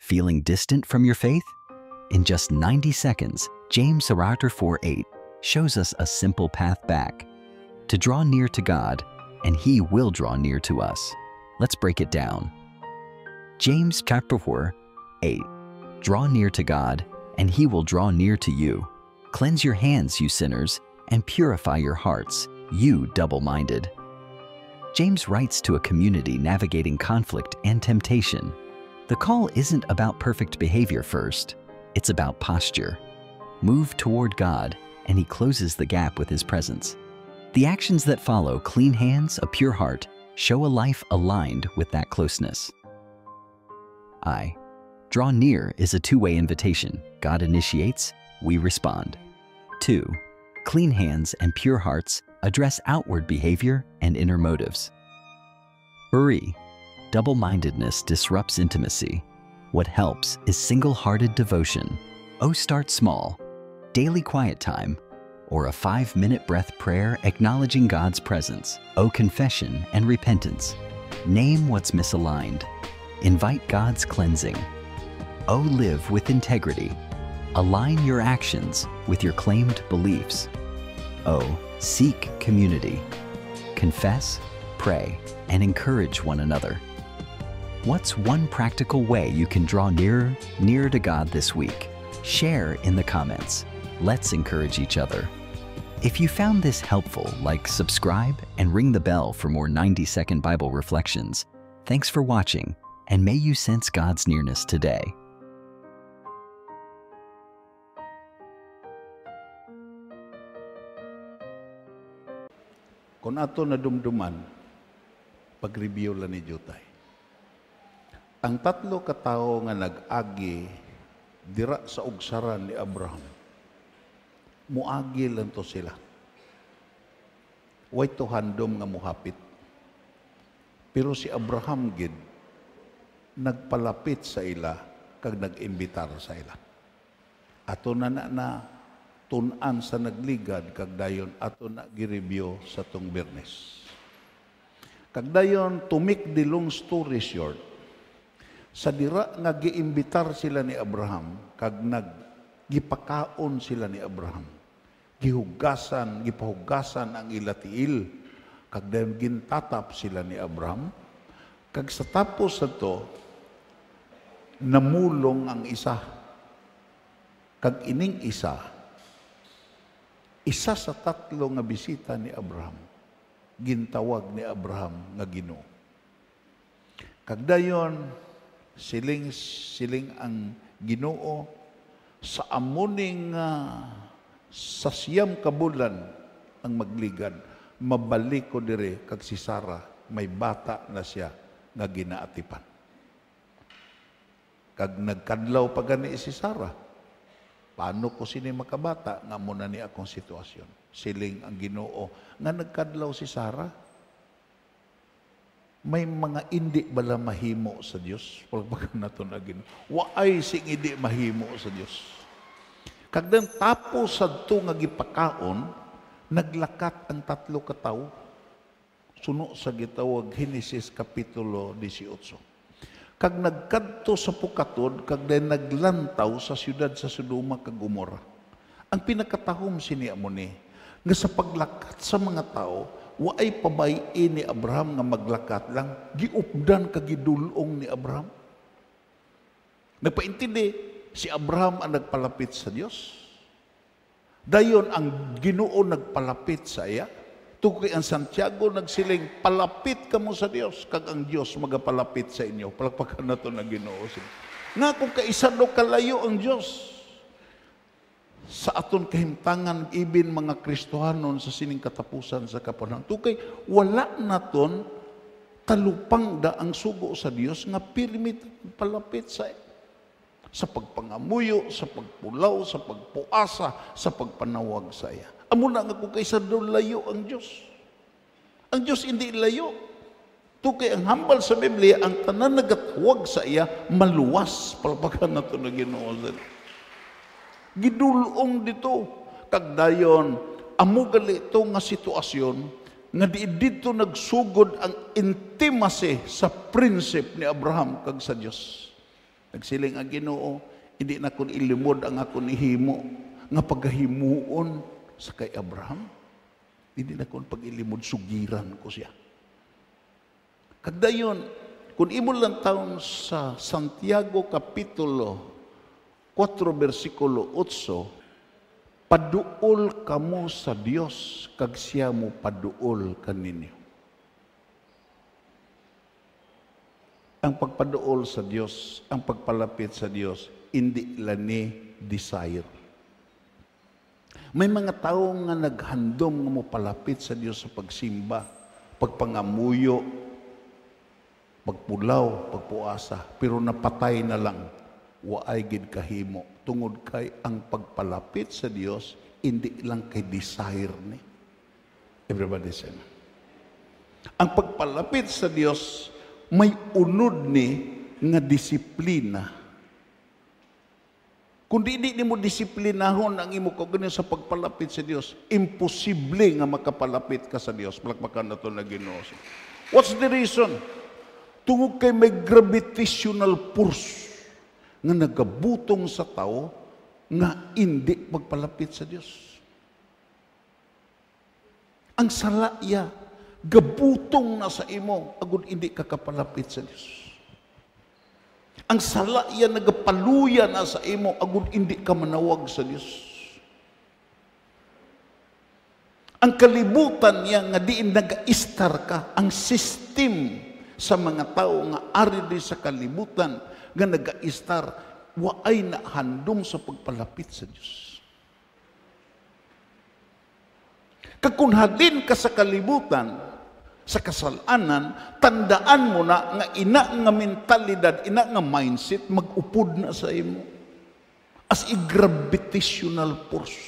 Feeling distant from your faith? In just 90 seconds, James chapter 4:8 shows us a simple path back. To draw near to God, and He will draw near to us. Let's break it down. James chapter 4:8. Draw near to God, and He will draw near to you. Cleanse your hands, you sinners, and purify your hearts, you double-minded. James writes to a community navigating conflict and temptation. The call isn't about perfect behavior first, it's about posture. Move toward God, and He closes the gap with His presence. The actions that follow, clean hands, a pure heart, show a life aligned with that closeness. Draw near is a two-way invitation. God initiates, we respond. 2. Clean hands and pure hearts address outward behavior and inner motives. 3. Double-mindedness disrupts intimacy. What helps is single-hearted devotion. Start small, daily quiet time, or a 5-minute breath prayer acknowledging God's presence. Confession and repentance. Name what's misaligned. Invite God's cleansing. Live with integrity. Align your actions with your claimed beliefs. Seek community. Confess, pray, and encourage one another. What's one practical way you can draw nearer to God this week? Share in the comments. Let's encourage each other. If you found this helpful, subscribe, and ring the bell for more 90-second Bible reflections. Thanks for watching, and may you sense God's nearness today. Kung ato na dumduman, pag-review lang ni Jutay. Ang tatlo katao nga nag-agi dira sa ugsaran ni Abraham, muagi lang to sila. Way to handom nga muhapit. Pero si Abraham gid nagpalapit sa ila kag nag-imbitar sa ila. Ato na tunan sa nagligad kag dayon ato na gi-review sa tong Biyernes. Kag dayon to make the long story short, sa dira nga giimbitar sila ni Abraham kag gipakaon sila ni Abraham. Gipahugasan ang ila tiil kag dayon gintatap sila ni Abraham. Kag sa tapos ato namulong ang isa. Kag ining isa sa tatlo nga bisita ni Abraham, gintawag ni Abraham nga Ginoo. Kag dayon siling ang Ginoo sa amuning sa siyam ka bulan ang magligad, mabalik ko dire kag si Sarah may bata na siya nga ginaatipan. Kag nagkadlaw pa gani si Sarah. Paano ko sini makabata nga muna ni akong sitwasyon? Siling ang Ginoo nga nagkadlaw si Sarah. May mga indi bala mahimo sa Dios. Pagbagan nato na Ginoo. Waay sing indi mahimo sa Dios. Kag den tapos sadto nga gipakaon, naglakat ang tatlo ka tawo. Suno sa gitawag Genesis kapitulo 18. Kag nagkadto sa pukatod, kag den naglantaw sa siyudad sa Sodoma kag Gomorra. Ang pinakatahom sini amoni nga sa paglakat sa mga tao, waay pabay-i ni Abraham nga maglakat lang, giupdan kag gidulong ni Abraham. Nagpaintindi, si Abraham ang nagpalapit sa Dios. Dayon ang Ginoo nagpalapit sa iya. Tukoy ang Santiago nagsiling, palapit kamo sa Dios, kag ang Dios magapalapit sa inyo. Palakpakan na ito na Ginoo. Nga kung kaisa do kalayo ang Dios, sa aton kahimtangan, ibin mga Kristohanon sa sining katapusan sa kapanahon. Tukay, wala naton talupang da ang sugo sa Dios nga pirmit palapit sa pagpangamuyo, sa pagpulaw, sa pagpuasa, sa pagpanawag sa iya. Amo na nga kung kaysa doon layo ang Diyos. Ang Diyos hindi layo. Tukay ang hambal sa Biblia, ang tanan nagatawag sa iya, maluwas. Palpakan na ito na Ginoo. Gidulong dito. Kag dayon, amo gali ito nga sitwasyon, nga di dito nagsugod ang intimacy sa prinsip ni Abraham kag sa Diyos. Nagsiling ang Ginoo, hindi na kun ilimod ang akong ihimo nga pagahimuon sa kay Abraham. Hindi na kun pag-ilimod, sugiran ko siya. Kagdayon, kung imo lang taon sa Santiago Kapitulo 4, versikulo 8, paduol kamo sa Dios, kag siya mo paduol kaninyo. Ang pagpaduol sa Dios, ang pagpalapit sa Dios, hindi lani desire. May mga tao nga naghandom nga mo palapit sa Dios sa pagsimba, pagpangamuyo, pagpulaw, pagpuasa, pero napatay na lang, waay gid kahimo. Tungod kay ang pagpalapit sa Dios, hindi lang kay desire ni. Everybody say, ang pagpalapit sa Dios, may unod ni nga disiplina. Kung di mo disiplinahon ang imo kaugalingon sa pagpalapit sa Dios, imposible nga makapalapit ka sa Dios. Palakpakan na ito na Ginoo. What's the reason? Tungod kay may gravitational force nga nagabutong sa tao nga hindi pagpalapit sa Dios. Ang salaya, gabutong na sa imo, agud hindi ka kapalapit sa Dios. Ang salaya nagapaluya na sa imo, agud hindi ka manawag sa Dios. Ang kalibutan niya nga diin nag-istar ka, ang system sa mga tao nga ari di sa kalibutan nga nag-istar, waay na handom sa pagpalapit sa Dios. Kag kun halin ka sa kalibutan, sa kasalanan, tandaan mo na nga ina nga mentalidad, ina nga mindset, mag-upod na sa imo. As a gravitational force.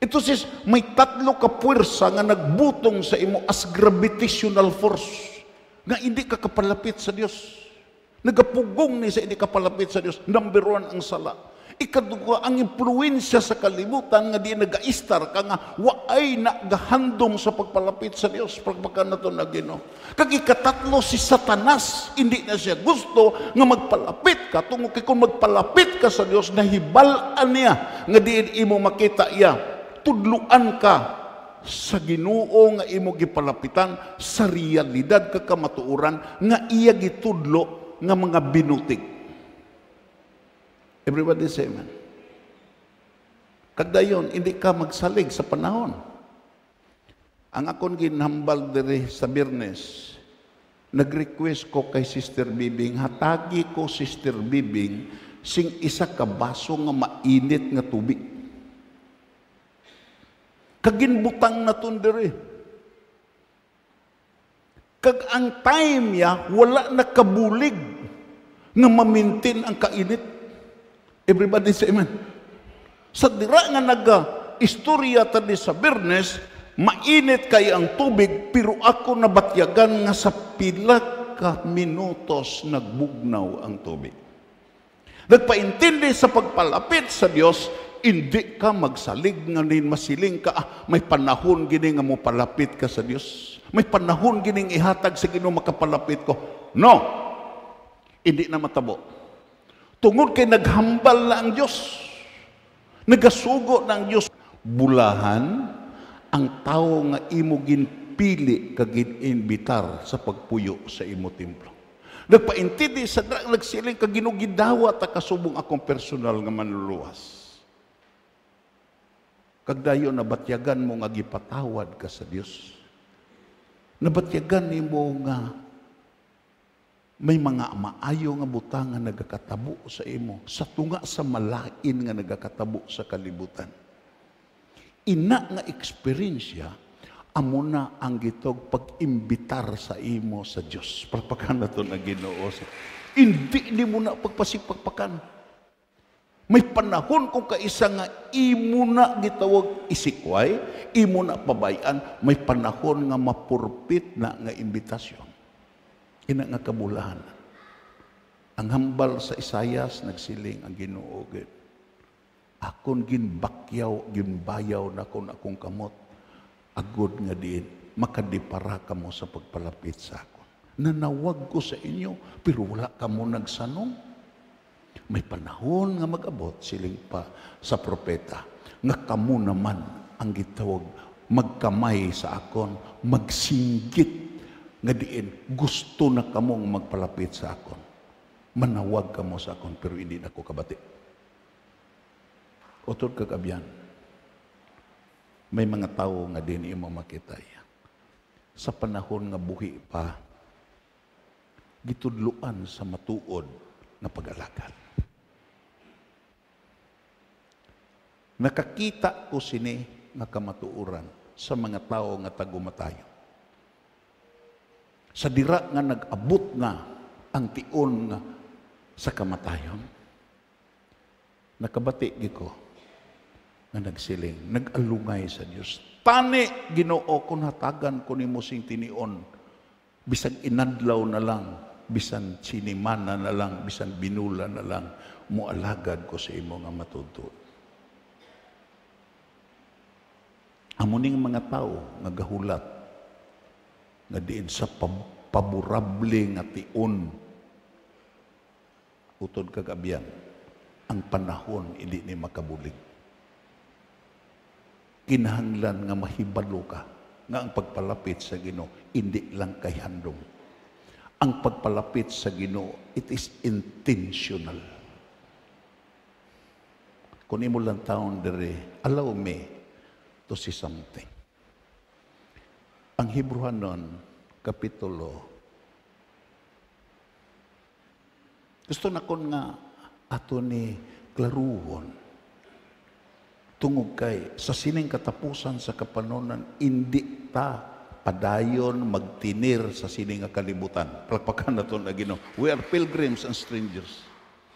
Ito sis, may tatlo ka puwersa nga nagbutong sa imo as gravitational force. Nga hindi ka kapalapit sa Dios. Nagapugong ni sa hindi kapalapit sa Dios. Number 1 ang sala. Ikaduwa, ang impluensya sa kalibutan nga di nag-aistar ka nga waay na gahandom sa pagpalapit sa Dios. Pagpakan na ito na Ginoo. Kag ikatatlo, si Satanas, hindi na siya gusto nga magpalapit ka. Tungod kay kung magpalapit ka sa Dios, nahibalaan niya nga di imo makita iya. Tudluan ka sa Ginoo nga imo gipalapitan, sa realidad ka kamatuoran nga iya gitudlo nga mga binutig. Everybody say amen. Kagdayon, hindi ka magsalig sa panahon. Ang akong ginhambal diri sa Birnes, nag-request ko kay Sister Bibing, hatagi ko Sister Bibing, sing isa ka baso nga mainit nga tubig. Kaginbutang na ton diri. Kag ang time ya, wala nakabulig nga mamintin ang kainit. Everybody say amen. Sa dira nga naga-istorya tadi sa Birnes, mainit kay ang tubig, pero ako nabatyagan nga sa pila ka minutos nagbugnaw ang tubig. Nagpaintindi sa pagpalapit sa Dios, hindi ka magsalig nga nin masiling ka, may panahon gini nga mo palapit ka sa Dios. May panahon gining ihatag sa Ginoo makapalapit ko. No! Hindi na matabo. Tungod kay naghambal na ang Diyos. Nagasugo na ang Diyos. Bulahan ang tao nga imo ginpili kag gininbitar sa pagpuyo sa imo templo. Nagpaintindi sa nagsiling kag ginugidawa ta kasubong akong personal nga manluluwas. Kag dayon nabatyagan mo nga gipatawad ka sa Dios. Nabatyagan nimo nga may mga maayo nga butang nga nagakatabo sa imo, sa tunga sa malain nga nagakatabo sa kalibutan. Ina nga eksperyensya, amo na ang gitog pag-imbitar sa imo sa Dios. Pagpakan na ito na Ginoo. Hindi mo na pagpagpakan. May panahon kung kaisa nga imo na gitawag isikway, imo na pabayan, may panahon nga mapurpit na nga imbitasyon. Ina nga kabulahan. Ang hambal sa Isayas, nagsiling ang Ginoo. Akon ginbakyaw, ginbayaw na akong kamot. Agod nga diin, makadipara ka mo sa pagpalapit sa akon. Nanawag ko sa inyo, pero wala ka mo nagsanong. May panahon nga mag-abot, siling pa sa propeta, nga kamo naman ang gitawag, magkamay sa akon, magsinggit, nga diin, gusto na kamong magpalapit sa akon. Manawag ka mo sa akon, pero hindi na ko kabati. Otod kagabyan, may mga tao nga din imo makita. Sa panahon nga buhi pa, gitudluan sa matuod na pag-alagad. Nakakita ko sini nga kamatuoran sa mga tao nga tagumatayo. Sa dira nga nag-abot nga ang tion nga sa kamatayon, nakabati ko nga nagsiling, nag-alungay sa Dios. Tani, Ginoo, kung hatagan ko ni Musing tinion, bisan inadlaw na lang, bisan sinimana na lang, bisan binula na lang, mualagad ko sa imo nga matuto. Amuning mga tao nga gahulat nga diin sa paborable nga tion, utod kagabian, ang panahon hindi ni makabulig. Kinahanglan nga mahibalo ka nga ang pagpalapit sa Ginoo hindi lang kay handom. Ang pagpalapit sa Ginoo, it is intentional. Kung imo lang taon dere, allow me to see something. Ang Hebrewanon, Kapitulo, gusto na kon nga ato ni klaruhon, tungod kay sa sining katapusan sa kapanonan, hindi ta padayon magtinir sa sining nga kalibutan. Palakpakan naton na Ginoo. We are pilgrims and strangers.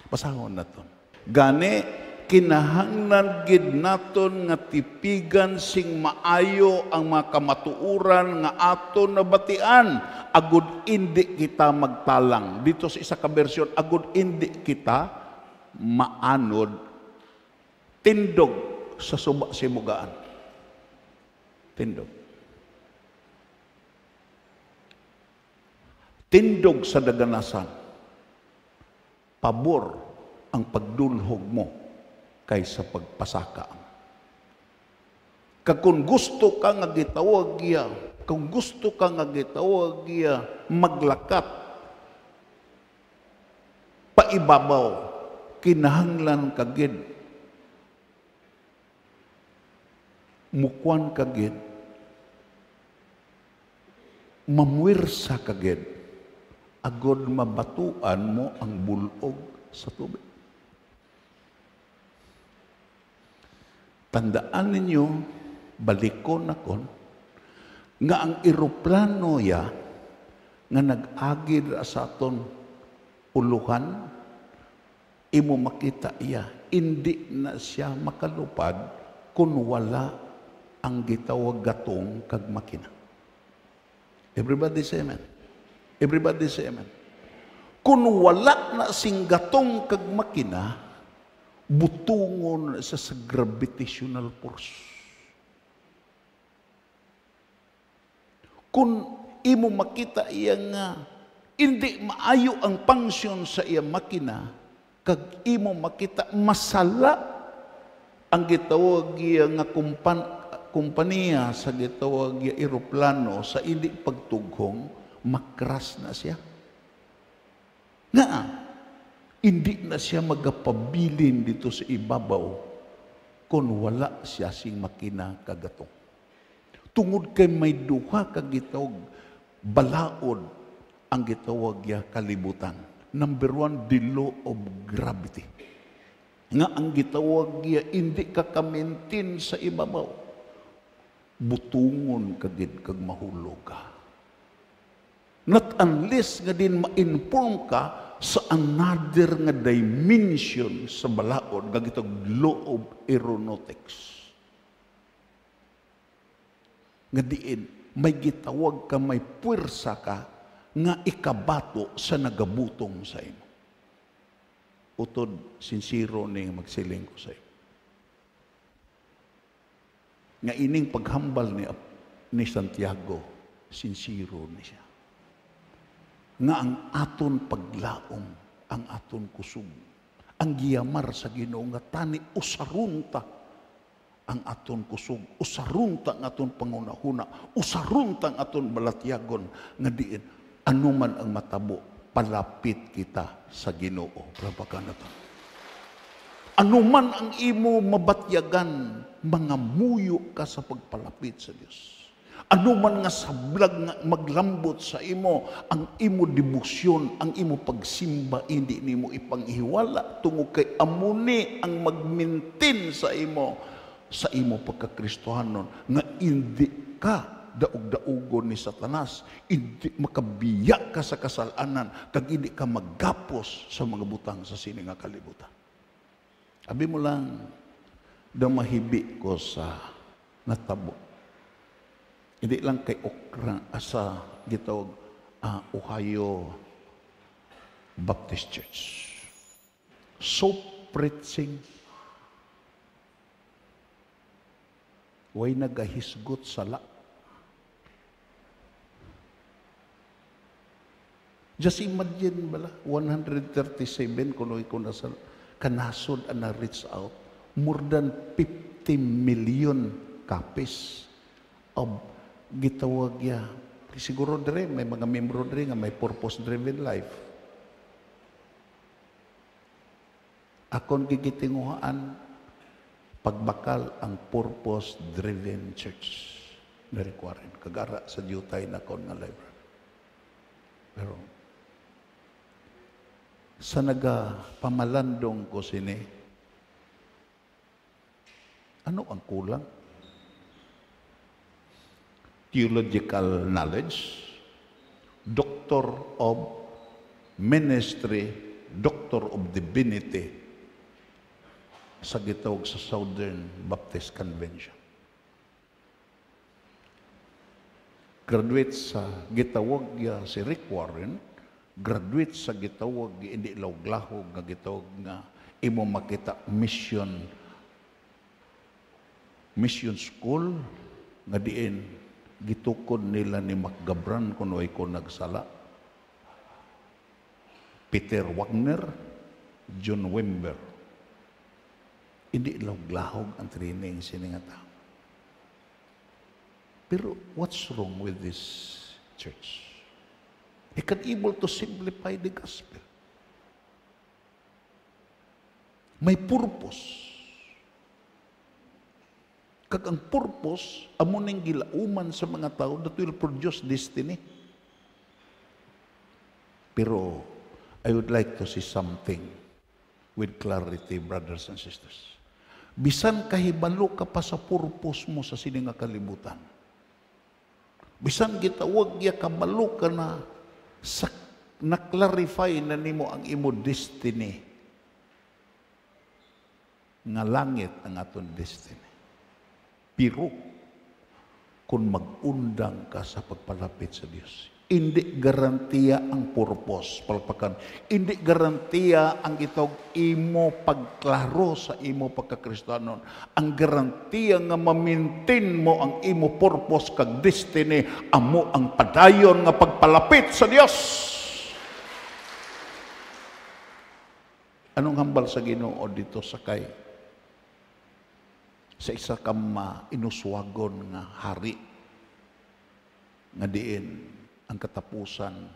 Pasahon naton. Gani kinahanglan gid naton nga tipigan sing maayo ang mga kamatuoran nga aton nabatian agud indi kita magtalang. Dito sa isa ka bersyon, agud indi kita maanod tindog sa suba simugaan. Tindog. Tindog sa daganasan. Pabor ang pagdulhog mo kaysa pagpasaka. Kung gusto ka nga gitawag iya, kung gusto ka nga gitawag iya, maglakat, paibabaw, kinahanglan kagid, mukwan kagid, mamwirsa kagid, agod mabatuan mo ang bulog sa tubig. Tandaan ninyo, balikon akon, nga ang eroplano ya, nga nag-agid sa aton uluhan, imo makita iya, hindi na siya makalupad kung wala ang gitawag gatong kag makina. Everybody say amen. Everybody say amen. Kung wala na sing gatong kag makina, butungon sa gravitational force. Kung imo makita iya nga hindi maayo ang function sa iya makina, kag imo makita masala ang gitawag iya nga kumpanya sa gitawag iya eroplano sa hindi pagtughong, makras na siya. Nga, hindi na siya magapabilin dito sa ibabaw kung wala siya sing makina kagatong. Tungod kay may duha kagitawag balaod ang gitawag ya kalibutan. Number 1, the law of gravity. Nga ang gitawag ya hindi ka kamintin sa ibabaw. Butungon kagid kag mahulog ka. Not unless nga din ma-inform ka sa another nga dimension sa balaod, nga gitog law of aeronautics. Nga diin, may gitawag ka, may puwersa ka, nga ikabato sa nagabutong sa imo. Utod, sincero ni magsiling ko sa imo. Nga ining paghambal ni Santiago, sincero ni siya. nga ang aton paglaom, ang aton kusog, ang giyamar sa Ginoo nga tani usarunta ang aton kusog, usarunta ang aton pangunahuna, usarunta ang aton balatyagon nga diin anuman ang matabo, palapit kita sa Ginoo. Prabakan na to. Anuman ang imo mabatyagan, mga muyo ka sa pagpalapit sa Dios. Anuman nga sablag nga maglambot sa imo, ang imo debosyon, ang imo pagsimba, hindi nimo ipanghiwala tungod kay amuni ang magmintin sa imo pagkakristohanon nga hindi ka daog-daugon ni Satanas, hindi makabiya ka sa kasalanan, kag hindi ka maggapos sa mga butang sa sini nga kalibutan. Abi mo lang, mahibi ko sa natabo. Hindi lang kay Okra, asa gitawag Ohio Baptist Church. So preaching, way nagahisgot sala. Just imagine bala, 137 kuno ko nasal kanasod na reach out, more than 50 million copies of gitawag ya. Siguro dire may mga membro dire nga may purpose-driven life. Akon gigitinguhaan pagbakal ang purpose-driven church. Narikwarin. Kagara sa diutay na kon nga library. Pero sa nagapamalandong ko sini, ano ang kulang? Theological knowledge, Doctor of Ministry, Doctor of Divinity sa gitawag sa Southern Baptist Convention. Graduate sa gitawag si Rick Warren, graduate sa gitawag hindi lawglahog nga gitawag nga imo makita mission school nga diin gitukod nila ni McGabran kuno ay ko nagsala, Peter Wagner, John Wimber. Hindi lawglahog ang training sini nga tao. Pero what's wrong with this church? He can able to simplify the gospel. May purpose. Kag ang purpose, amo ning gilauman sa mga tao that will produce destiny. Pero I would like to see something with clarity, brothers and sisters. Bisan kahibalo ka pa sa purpose mo sa sini nga kalibutan. Bisan gitawag ya kabalo ka na sa na-clarify na nimo ang imo destiny. Nga langit ang aton destiny. Pero kung mag-undang ka sa pagpalapit sa Diyos, hindi garantiya ang purpose, palpakan. Hindi garantiya ang itog imo pagklaro sa imo pagkakristanon. Ang garantiya nga mamintin mo ang imo purpose kag destiny, amo ang padayon nga pagpalapit sa Diyos. Anong hambal sa Ginoo dito sakay? Sa isa ka inuswagon nga hari nga diin ang katapusan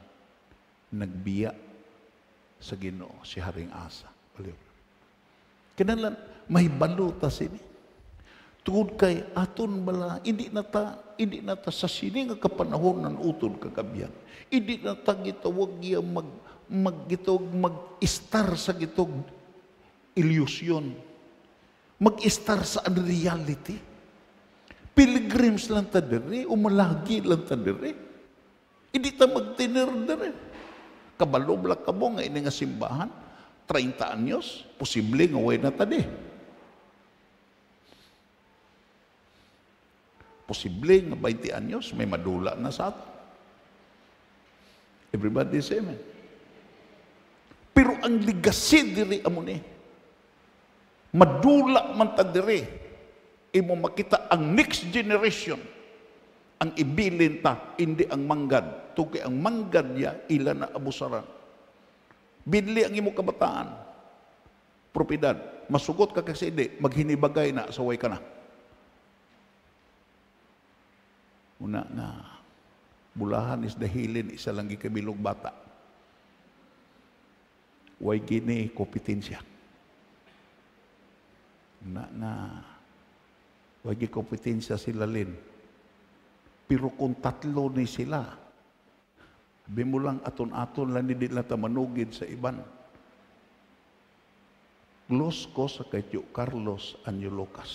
nagbiya sa Ginoo si Haring Asa. Kinalan may baluta sini. Tungod kay aton bala hindi nata sa sini nga kapanahon ng utod kagabihan. Hindi nata gitawag ya mag-istar sa gitog ilusyon. Mag-istar sa unreality. Pilgrims lang ta diri, umalagi lang ta diri. Hindi ta magtiner diri. Kabalo bala ka mo nga ini nga simbahan, 30 anyos, posible nga way na ta di. Posible nga 20 anyos, may madula na sa ato. Everybody say amen. Pero ang legacy diri amo ni, madula man ta diri, imo makita ang next generation Ang ibilin ta, hindi ang manggad. Tuki ang manggad niya, ila na abusaran. Binli ang imo kabataan. Propiedad. Masugot ka kasi hindi, maghinibagay na, saway ka na. Una nga, bulahan is dahilin, isa lang gikabilog bata. Way gini, kompetensya. Una nga, way gini kompetensya sila lin. Pero kung tatlo ni sila, sabi mo lang aton-aton lang hindi lang manugid sa iban. Close ko sa kay Carlos Anyo Lucas.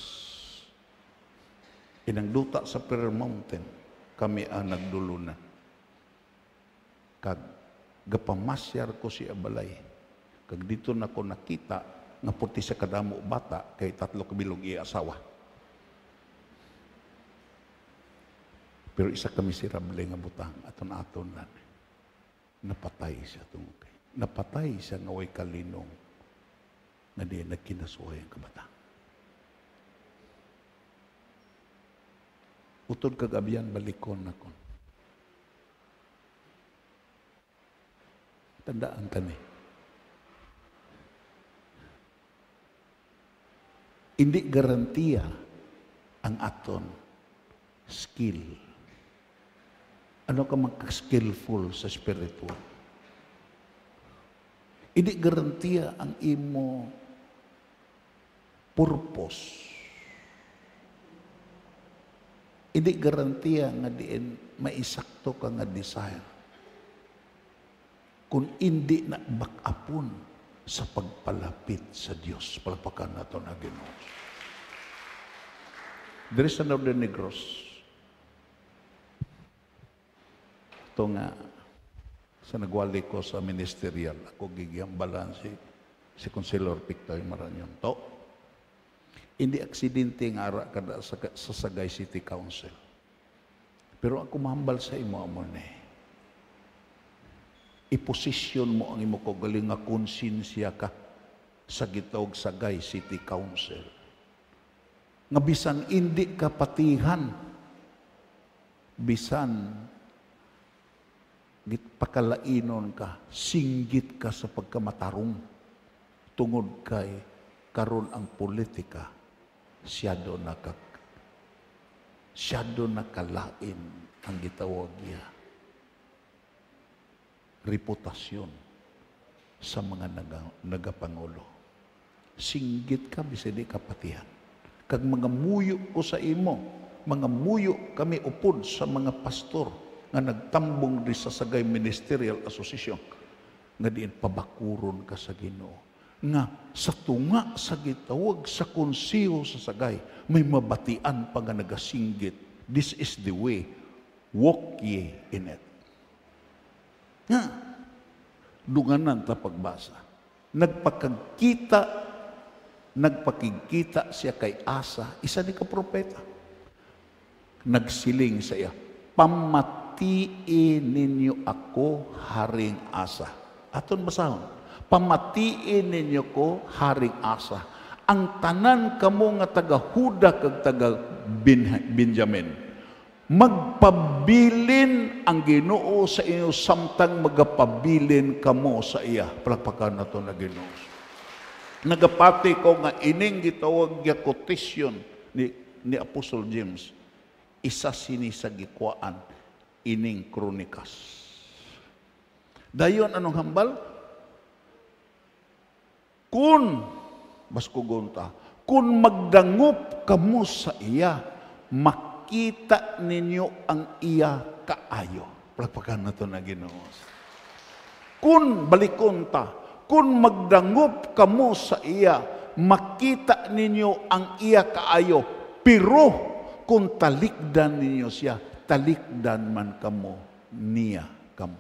Inang duta sa Prayer Mountain, kami ang nagdulunan. Kag gapamasyar ko si Abalay. Kag dito na ko nakita nga puti sa kadamo bata kay tatlo kabilog i-asawa. Pero isa kami miserable nga butang aton-aton lang. Napatay siya tungkay. Napatay siya nga way kalinong nga di nagkinasuhay ang kabata. Utod kagabihan balikon na kon. Tandaan kami. Hindi garantiya ang aton skill. Ano ka magka-skillful sa spiritual? Hindi garantiya ang imo purpose. Hindi garantiya nga diin maisakto ka nga desire. Kung hindi na back-upon sa pagpalapit sa Diyos. Palapakan na ito na Ginoo. There is another Negros. Ito nga, sa nagwali ko sa ministerial, ako gigiambalan si Conselor Victor Maranyon. To, hindi aksidente nga ara kada sa Sagay City Council. Pero ako mahambal sa imo mo ni. Iposisyon mo ang imo kagaling nga konsensya ka sa gitawag Sagay City Council. Nga bisan hindi ka patihan, bisan pakalainon ka, singgit ka sa pagkamatarong, tungod kay karon ang politika, siyado nakalain ang gitawag niya. Reputasyon sa mga nagapangulo. Singgit ka, bisan di kapatihan. Kag mga muyo ko sa imo, mga muyo kami upod sa mga pastor nga nagtambong di sa Sagay Ministerial Association nga diin pabakuron ka sa Ginoo. Nga sa tunga sa gitawag sa konseho sa Sagay, may mabatian pa nga nagasinggit. This is the way. Walk ye in it. Nga, dunganan ta pagbasa. Nagpakikita siya kay Asa, isa ni ka propeta. Nagsiling sa iya, pamatiin ninyo ako, Haring Asa. Aton basahon, pamatiin ninyo ko, Haring Asa. Ang tanan kamo nga taga-Huda kag taga-Benjamin, magpabilin ang Ginoo sa inyo samtang magapabilin kamo sa iya. Palakpakan na ito na Ginoo. Nagapati ko nga ining gitawag nga quotation ni Apostle James, isa sini sa gikwaan ining kronikas. Dayon anong hambal? Kun magdangup kamo sa iya, makita ninyo ang iya kaayo. Palakpakan na ito na Ginoo. Kun balikon ta, kun magdangup kamo sa iya, makita ninyo ang iya kaayo. Pero kung talikdan ninyo siya, talikdan man kamo niya kamo.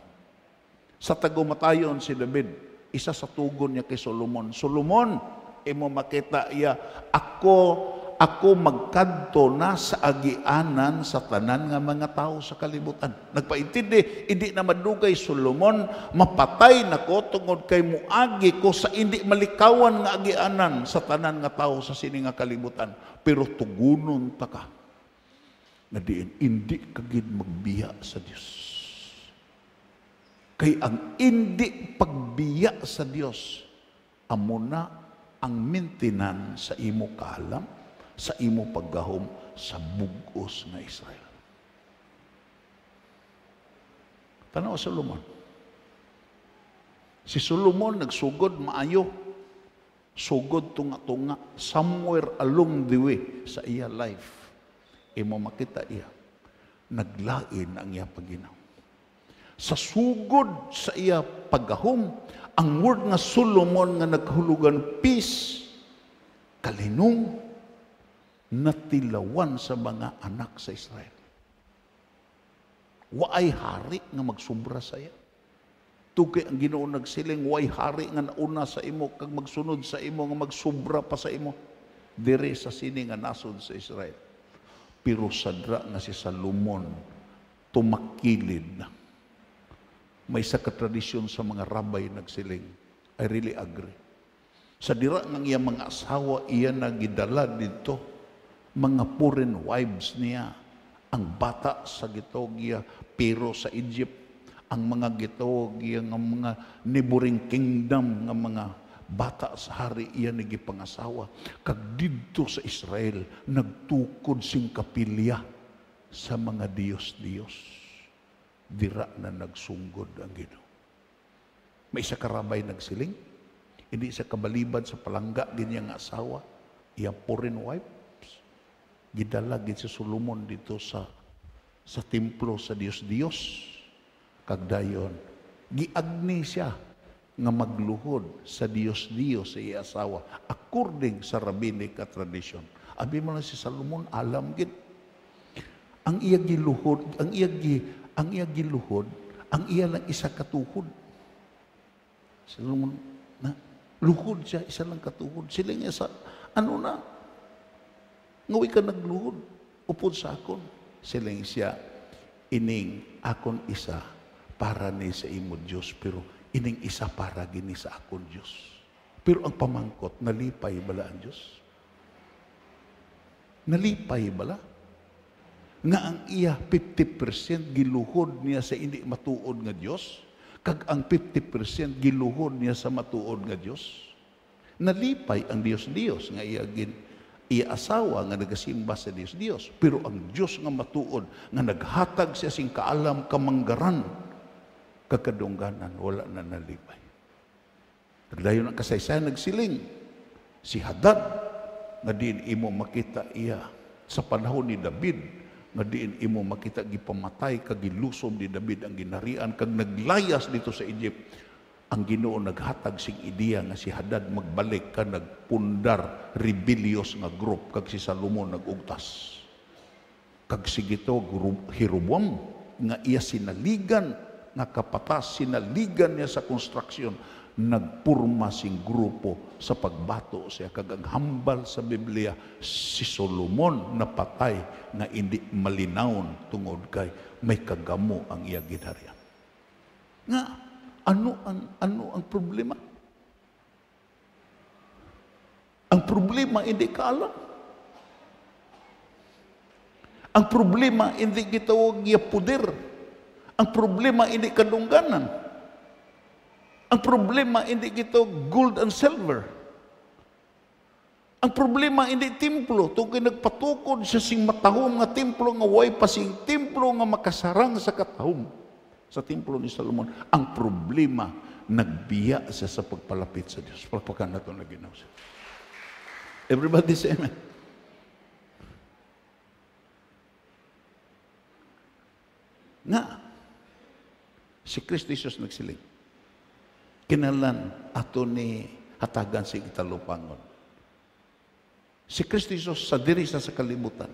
Sa tagumatayon si David, isa sa tugon niya kay Solomon. Solomon, imo makita iya, ako magkadto na sa agianan sa tanan nga mga tao sa kalibutan. Nagpaintindi, hindi na madugay Solomon, mapatay na ko tungod kay muagi ko sa hindi malikawan nga agianan sa tanan nga tao sa sini nga kalibutan. Pero tugunon ta ka. nga diin hindi kagid magbiya sa Dios. Kay ang hindi pagbiya sa Dios amo na ang mintinan sa imo kaalam, sa imo paggahom sa bug-os nga Israel. Tanaw Solomon. Si Solomon nagsugod maayo. Sugod tunga-tunga somewhere along the way sa iya life. Imo makita iya naglain ang iya paginaw. Sa sugod sa iya paggahom, ang word nga Solomon nga naghulugan peace, kalinong, natilawan sa mga anak sa Israel. Waay hari nga magsubra sa iya. Tugay ang Ginoo nagsiling, way hari nga nauna sa imo, kag magsunod sa imo, nga magsubra pa sa imo. Dire sa sini nga nasod sa Israel. Pero sadra nga si Solomon, tumakilid na. May isa ka tradisyon sa mga rabay nagsiling. I really agree. Sa dira ng iya mga asawa, iya na gidala dito. Mga foreign wives niya. Ang bata sa gitogya, pero sa Egypt, ang mga gitawag nga mga neighboring kingdom nga mga bata sa hari iya nagipangasawa. Kag didto sa Israel nagtukod sing kapilya sa mga Diyos-Diyos. Dira na nagsunggod ang Ginoo. May isa karabay nagsiling, hindi sa kabalibad sa palangga din nga asawa, iya foreign wives. Gidala gid si Solomon dito sa templo sa Diyos-Diyos. Kagdayon, giagni siya nga magluhod sa Diyos-Diyos sa iya asawa according sa rabbinic tradition. Abi mo na si Solomon alam gid ang iya giluhod, ang iya giluhod, ang iya lang isa katuhod. Solomon na luhod siya, isa lang katuhod. Sila niya sa ano na ngawi ka nagluhod upod sa akon. Sila siya ining akon isa para ni sa imo Diyos, pero ining isa para gini sa akon Diyos. Pero ang pamangkot, nalipay bala ang Diyos? Nalipay bala? Nga ang iya 50% giluhod niya sa hindi matuod nga Diyos, kag ang 50% giluhod niya sa matuod nga Diyos. Nalipay ang Diyos nga iya asawa nga nagasimba sa Diyos. Pero ang Diyos nga matuod, nga naghatag siya sing kaalam kamanggaran, kakadungganan, wala na nalipay. Nagdayon ang kasaysayan, nagsiling. Si Hadad, nga diin imo makita iya sa panahon ni David, nga diin imo makita gipamatay, kagilusom ni David ang ginarian, kag naglayas dito sa Egypt. Ang Ginoo naghatag sing ideya nga si Hadad magbalik ka nagpundar rebellious nga group, kag si Solomon nagugtas. Kag si gito Jeroboam nga iya sinaligan nga kapatas, sinaligan niya sa konstruksyon, nagpurma sing grupo sa pagbato siya. Kag ang hambal sa Biblia, si Solomon napatay nga hindi malinawon tungod kay may kagamo ang iya ginharian. Nga, ano ang problema? Ang problema hindi kaalam. Ang problema hindi gitawag iya puder. Ang problema hindi kadungganan. Ang problema hindi gito gold and silver. Ang problema hindi templo. Tungkol nagpatukod siya sing matahom nga templo nga way pasing templo nga makasarang sa katahom sa templo ni Solomon. Ang problema nagbiya siya sa pagpalapit sa Diyos. Palpakan na ito na ginawa siya. Everybody say amen. Nga, si Kristo Jesus nagsiling. Kinalan ato ni hatagan si italupangon. Si Kristo Jesus sa diri sa kalibutan,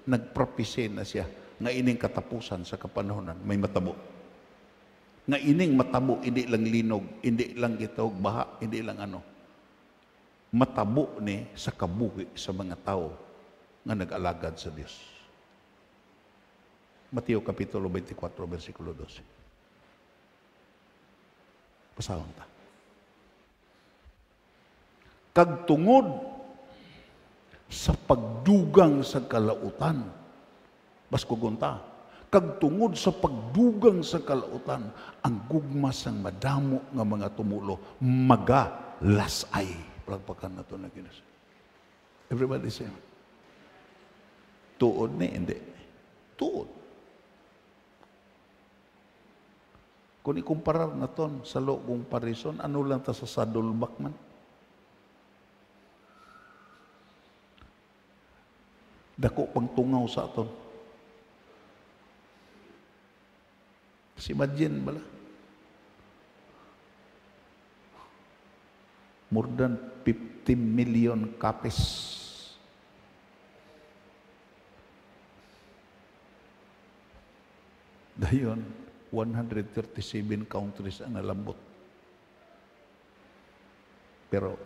nagpropesy na siya nga ining katapusan sa kapanahonan, may matabo. Nga ining matabo, hindi lang linog, hindi lang gitawag baha, hindi lang ano. Matabo ni sa kabuhi sa mga tao nga nag-alagad sa Diyos. Mateo Kapitulo 24, versikulo 12. Pasahon ta. Kag tungod sa pagdugang sa kalautan, Baskugunta. Kag tungod sa pagdugang sa kalautan, ang gugma sang madamo nga mga tumulo, magalasay. Palagpakan na ito na ginasa. Everybody say, tuod ni, hindi. Tuod. Kung ikumparar na ton sa loong parison, ano lang ta sa sadulbak man? Dako pang tungaw sa aton. Si imagine bala. More than 50 million copies. Dayon, 137 countries ang nalambot. Pero,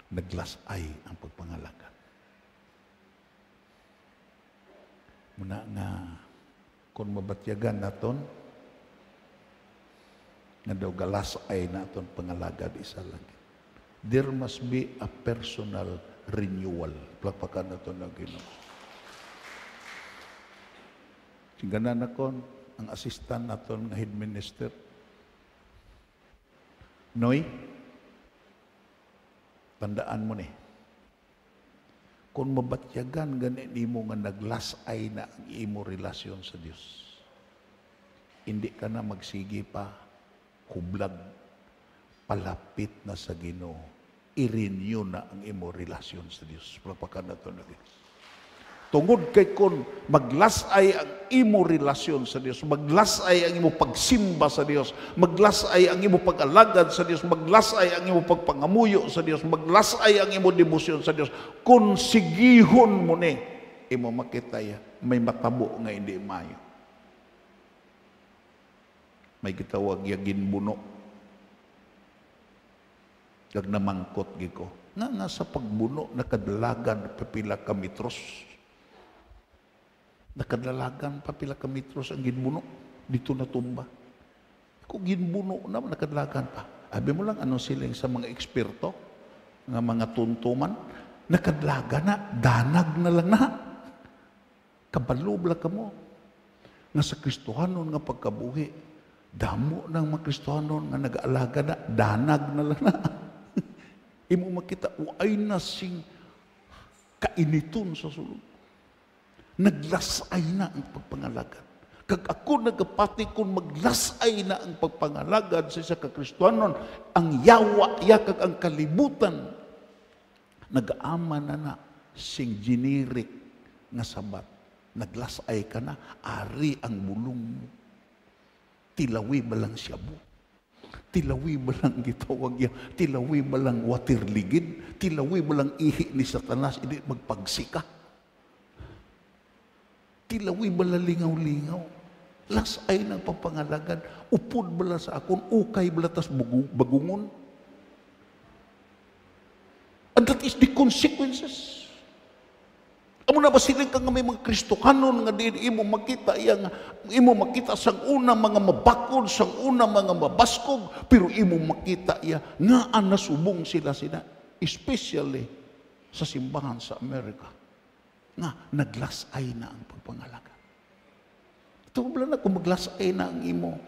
naglasay ang pagpangalaga. Muna nga, kung mabatyagan naton, nga daw galasay naton pangalagad isa lang. There must be a personal renewal. Plakpakan naton na Ginoo. Tingganan nakon ang assistant naton nga head minister. Noy, tandaan mo ni. Kung mabatyagan ganin imo nga naglasay na ang imo relasyon sa Dios. Hindi ka na magsigi pa hublag, palapit na sa Ginoo. I-renew na ang imo relasyon sa Dios. Pagpakan na ito na Diyos. Tungod kay kung maglasay ang imo relasyon sa Dios, maglasay ang imo pagsimba sa Dios, maglasay ang imo pag-alagad sa Dios, maglasay ang imo pagpangamuyo sa Dios, maglasay ang imo debosyon sa Dios, kung sigihon mo ni, imo makita ya, may matabo nga hindi mayo. May gitawag ya ginbuno. Kag namangkot giko. Nga sa pagbuno, nakadalagan papila ka metros. Nakadalagan papila ka metros ang ginbuno. Dito na tumba. Kung ginbuno naman, nakadalagan pa. Abi mo lang ano siling sa mga eksperto, nga mga tuntuman, nakadalagan na, danag na lang na. Kabalubla ka mo. Nga sa Kristohanon nga pagkabuhi, damo ng mga Kristohanon nga nag-aalaga na, danag na lang na. Imo makita, uay na sing kainiton sa sulod. Naglasay na ang pagpangalagad. Kag ako nagapati kung maglasay na ang pagpangalagad sa isa ka-Kristohanon, ang yawa, yakag ang kalibutan, nag-aama na sing generic nga sabat. Naglasay ka na, ari ang bulong mo. Tilawi ba lang siya mo? Tilawi ba lang gitawag yan? Tilawi ba lang waterligid? Tilawi ba lang ihi ni Satanas? Hindi magpagsika? Tilawi ba lang lingaw-lingaw? Lasay ng papangalagan. Upod ba lang sa akon? Ukay ba lang tas bagungon? And that is the consequences. Amo na ba siling ka nga may mga Kristohanon nga din imo makita sang una mga mabakod, sang una mga mabaskog, pero imo makita iya nga nasubong sila, especially sa simbahan sa Amerika. Nga naglasay na ang pagpangalaga. Ito ba na kung maglasay na ang imo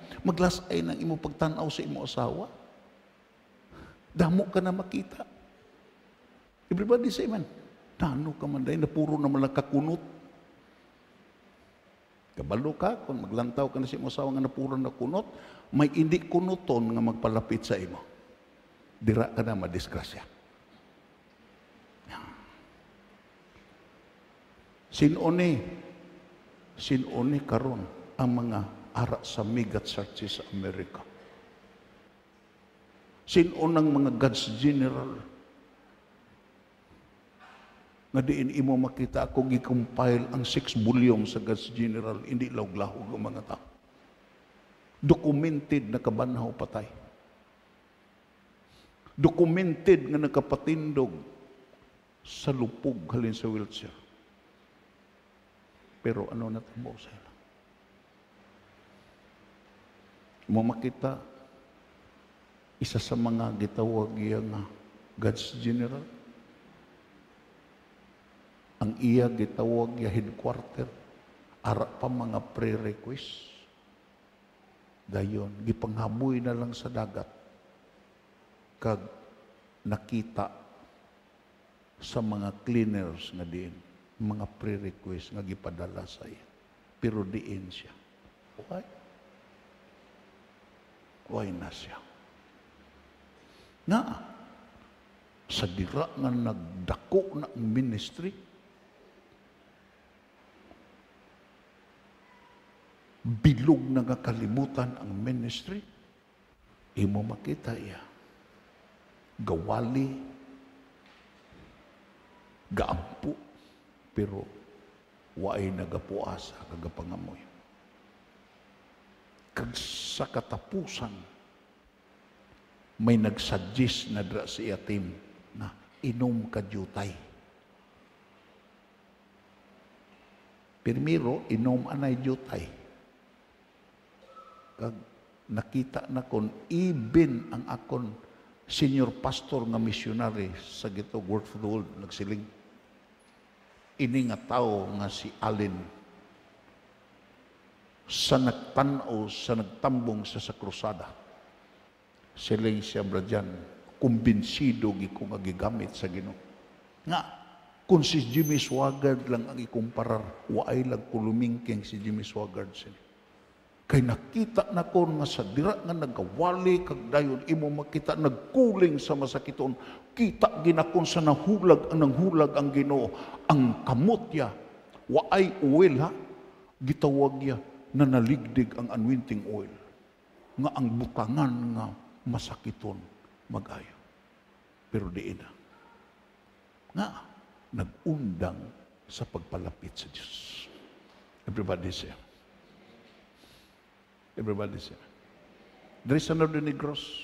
pagtanaw sa imo asawa? Damo ka na makita. Everybody say amen. Tano ka man dahil na puro naman lang kakunot. Kabalo ka, kung maglantaw ka na si asawa nga na puro na kunot, may hindi kunuton nga magpalapit sa imo. Dira ka na madisgrasya. Sinone karon ang mga ara sa mega churches sa Amerika. Sinonang mga God's General nga diin imo makita ako gi-compile ang 6 volume sa God's General, hindi lawg-lahog ang mga tao. Documented na kabanhaw patay. Documented nga nakapatindog sa lupog halin sa wheelchair. Pero ano natabo sa ila? Mo makita isa sa mga gitawag nga God's General, Ang iya gitawag ya headquarter, ara pa mga pre-request. Dayon, gipanghaboy na lang sa dagat. Kag nakita sa mga cleaners nga diin, mga pre-request nga gipadala sa iya. Pero diin siya. Why? Why na siya? Nga, sa dira nga nagdako na ang ministry, bilog na nga kalimutan ang ministry, imo makita iya. Gawali, gaampo, pero waay nagapuasa, kagapangamoy. Kag sa katapusan, may nagsuggest na dra sa iya team na inom ka jutay. Primero, inom anay jutay. Kag nakita na kon even ang akon senior pastor nga missionary sa gito Word for the World nagsiling ini nga tao nga si Allen sa nagtanaw sa nagtambong sa krusada siling siya bradyan kumbinsido giko nga gigamit sa Ginoo nga kung si Jimmy Swaggart lang ang ikumparar waay lag kulumingking si Jimmy Swaggart sila. Kay nakita na ko nga sa dira nga nagawali kag dayon imo makita nagkuling sa masakiton kita ginakon sa nahulag ang Ginoo ang kamotya waay oil ha gitawag ya na naligdig ang anointing oil nga ang butangan nga masakiton magayo pero diin na nga nagundang sa pagpalapit sa Dios. Everybody say Dari sa Northern Negros,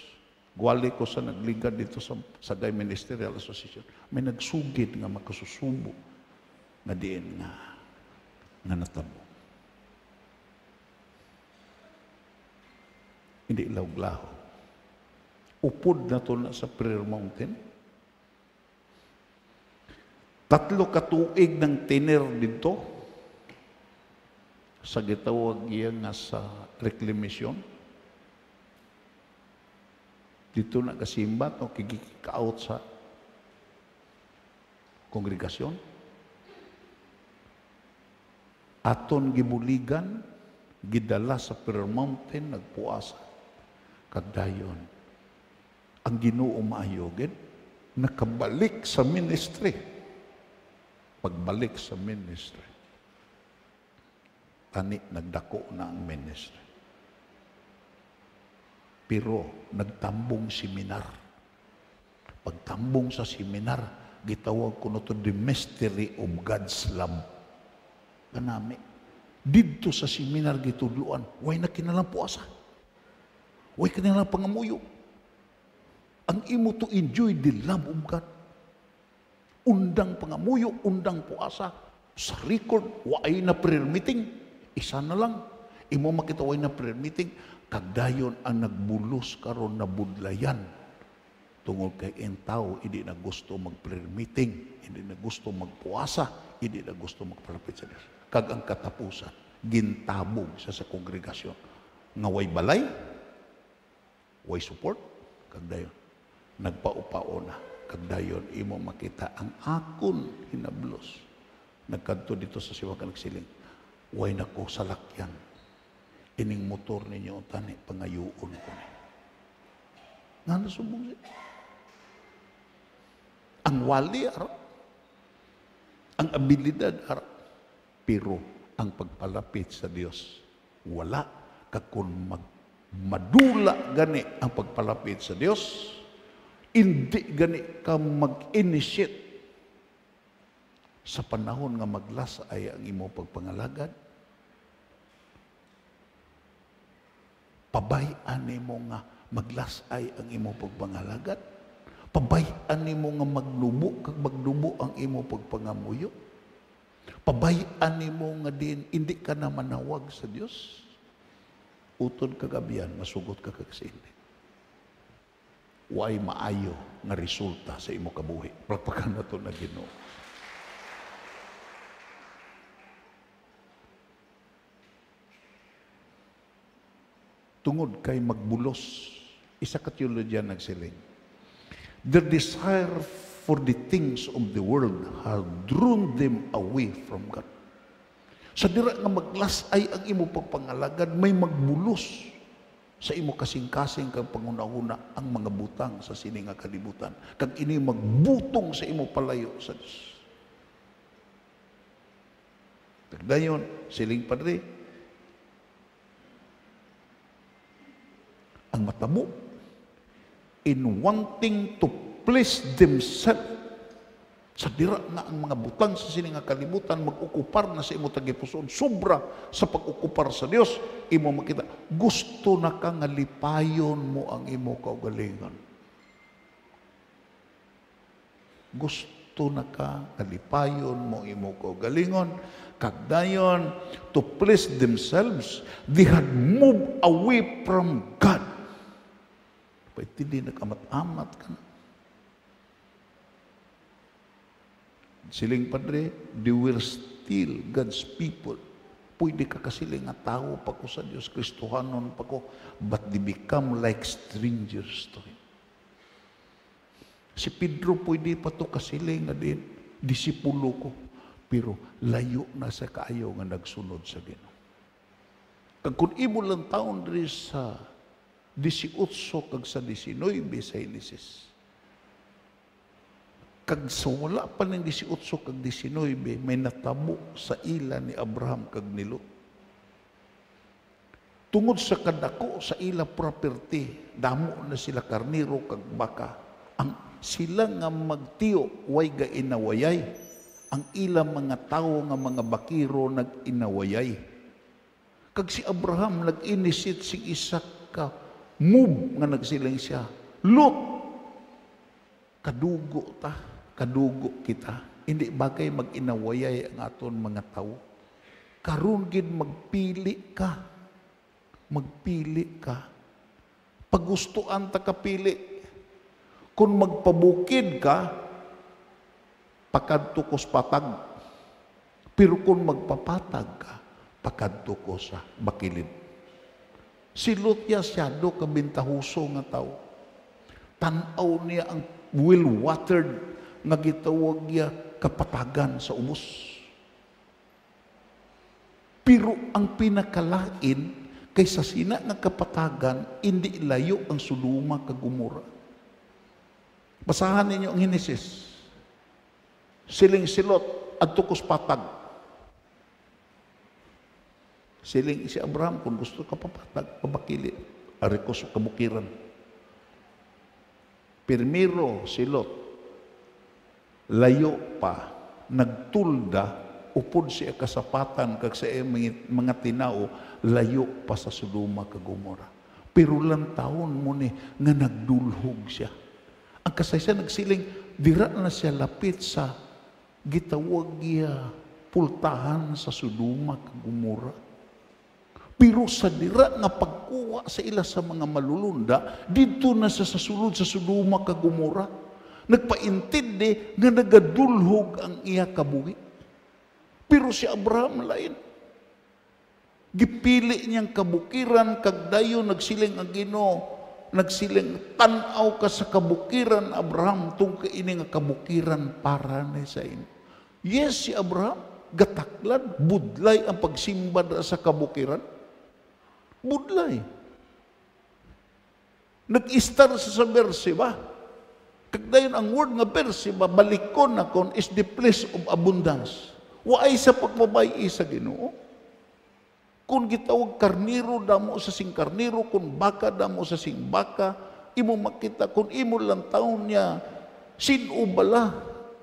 gwali ko sa nagligad dito sa Sagay Ministerial Association, may nagsugid nga makasusubo nga diin nga natabo. Hindi ilaw-laho. Upod na to na sa Prayer Mountain. 3 katuig ng tiner dito, sa gitawag iya nga sa reclamation. Dito na kasimbat o kikikaot sa kongregasyon. Aton gibuligan, gidala sa Prayer Mountain, nagpuasa. Kagdayon, ang Ginoo maayogin, nakabalik sa ministry. Pagbalik sa ministry. Tani, nagdako na ang ministry. Pero, nagtambong seminar. Pagtambong sa seminar, gitawag ko na to the mystery of God's love. Kanami. Dito sa seminar gitudluan, way na kinalang puasa. Way kinalang pangamuyo. Ang imo to enjoy the love of God. Undang pangamuyo, undang puasa. Sa record, way na prayer meeting. Isa na lang. Imo makita way na prayer meeting. Kagdayon ang nagbulos karon na budlayan. Tungod kay en tao, hindi na gusto mag-prayer meeting. Hindi na gusto magpuasa. Hindi na gusto magpalapit sa Diyos. Kag ang katapusan, gintabog sa kongregasyon. Nga way balay, way support, kagdayon. Nagpaupao na. Kagdayon, imo makita ang akon hinablos. Nagkanto dito sa siwakan nagsiling. Way na ko salakyan. Ining motor ninyo, tani, pangayuon ko ni. Nga nasubong siya. Ang wali, arap. Ang abilidad, arap. Pero, ang pagpalapit sa Diyos, wala. Kakun madula gani ang pagpalapit sa Diyos, hindi gani ka mag-initiate sa panahon nga maglasay ang imo pagpangalagad. Pabayaan nimo nga maglasay ang imo pagpangalagad. Pabayaan nimo nga maglubo ang imo pagpangamuyo. Pabayaan nimo nga din hindi ka na manawag sa Dios. Utod kagabihan masugot ka kagsindi. Way maayo nga resulta sa imo kabuhi. Palakpakan nato na Ginoo. tungod kay magbulos. Isa ka teologyan nagsiling. The desire for the things of the world have drawn them away from God. Sa dira nga maglasay ang imo pagpangalagad, may magbulos sa imo kasing-kasing kang pangunahuna ang mga butang sa sini nga kalibutan. Kag ini magbutong sa imo palayo sa Dios. Dayon, siling padre, ang matabo in wanting to please themselves sa dira na ang mga butang sa sini nga kalibutan mag-ukupar na sa imo tagipuson sobra sa pag-ukupar sa Dios, imo makita gusto na ka nga lipayon mo ang imo kaugalingon. Gusto na ka nga lipayon mo imo kaugalingon, kag dayon to please themselves, they had moved away from God. Pwede hindi nakamat-amat ka na. Siling padre, they were still God's people. Pwede ka kasiling nga tao pa ko sa Diyos, Kristohanon pa ko, but they become like strangers to Him. Si Pedro pwede pa to kasiling nga din, disipulo ko, pero layo na sa kaayo nga nagsunod sa Ginoo. Kag kung imo lang taon diri sa 18 kag sa 19 sa Genesis. Kag sa wala pa ng 18 kag 19, may natabo sa ila ni Abraham kag ni Lot. Tungod sa kadako sa ila property, damo na sila karniro kag baka. Ang sila nga magtiyo, way ga inawayay. Ang ila mga tao nga mga bakiro nag-inawayay. Kag si Abraham nag-inisit sing isa ka move nga nagsiling siya. Lot, kadugo ta, kadugo kita. Hindi bagay mag-inawayay ang aton mga tao. Karon gid magpili ka. Magpili ka. Pagustuan ta kapili. Kung magpabukid ka, pakadto ko sa patag. Pero kung magpapatag ka, pakadto ko sa bakilid. Si Lot ya siyado kabintahuso nga tao. Tanaw niya ang well-watered nga gitawag niya kapatagan sa ubos. Pero ang pinakalain kaysa sina nga kapatagan, hindi layo ang Sodoma kag Gomora. Basahan ninyo ang Genesis. Siling si Lot adto ko sa patag. Siling si Abraham, kung gusto ka papatag, pabakili. Ari ko sa kabukiran. Pirmiro si Lot, layo pa, nagtulda, upod siya kasapatan, kag sa mga tinao, layo pa sa Sodoma kag Gomora. Pero lang taon mo ni, nga nagdulhog siya. Ang kasaysa nagsiling, dira na siya lapit sa gitawag niya pultahan sa Sodoma kag Gomora. Pero sa dira nga pagkuha sa ila sa mga malulunda, dito na sa sulod sa Sodoma kag Gomora. Nagpaintindi nga nagadulhog ang iya kabuhi. Pero si Abraham lain. Gipili niyang kabukiran, kag dayon nagsiling ang Ginoo, nagsiling tan-aw ka sa kabukiran, Abraham, tungkol ini nga kabukiran para ni sa inyo. Yes, si Abraham, gataklan, budlay ang pagsimba sa kabukiran. Budlay. Nag-istar sa Beersheba. Kagdayon ang word nga Beersheba, balikon na kon is the place of abundance. Waay sa pagbabayi sa Ginoo. Kung gitawag karniro, damo sa sing karniro, kung baka, damo sa sing baka, imo makita, kung imo lang taon niya, sino bala